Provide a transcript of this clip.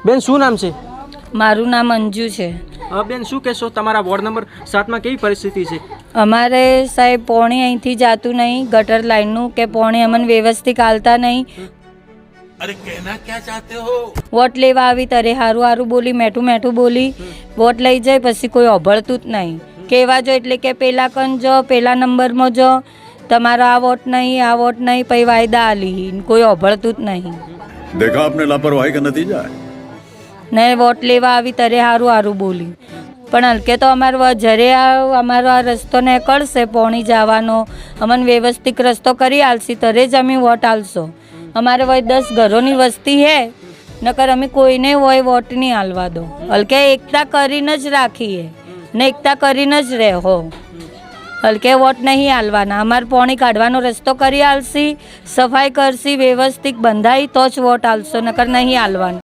બેન શું નામ છે? મારું નામ અંજુ છે. બેન શું કહેશો, તમારા વોર્ડ નંબર 7માં કેવી પરિસ્થિતિ છે? અમારે સાહેબ પોણી અહીંથી જાતું નહીં, ગટર લાઈનનું કે પોણી અમને વ્યવસ્થિત હાલતા નહીં. અરે કહેના ક્યાં ચાહતે હો? વોટ લેવા આવી ત્યારે હારું હારું બોલી, મેઠું મેઠું બોલી, વોટ લઈ જાય પછી કોઈ અભળતું જ નહીં. કહેવા જો એટલે કે પેલા કન જો, પેલા નંબરમાં જો, તમારો આ વોટ નહીં, પછી વાયદા આલી, કોઈ અભળતું જ નહીં. देखा आपने लापरवाही का नतीजा है. ને વોટ લેવા આવી ત્યારે હારું હારું બોલી, પણ હલકે તો જ્યારે અમારો આ રસ્તો નીકળશે પોણી જવાનો, અમને વ્યવસ્થિત રસ્તો કરી આલશી ત્યારે જ અમે વોટ આલશો. અમારે હોય 10 ઘરોની વસ્તી હે, નકર અમે કોઈને હોય વોટ નહીં આલવા દો. હલકે એકતા કરીને જ રાખીએ ને એકતા કરીને જ રહો. હલકે વોટ નહીં આલવાના. અમારે પોણી કાઢવાનો રસ્તો કરી આલશી, સફાઈ કરશી, વ્યવસ્થિત બંધાઈ તો જ વોટ આલશો, નકર નહીં આલવાનું.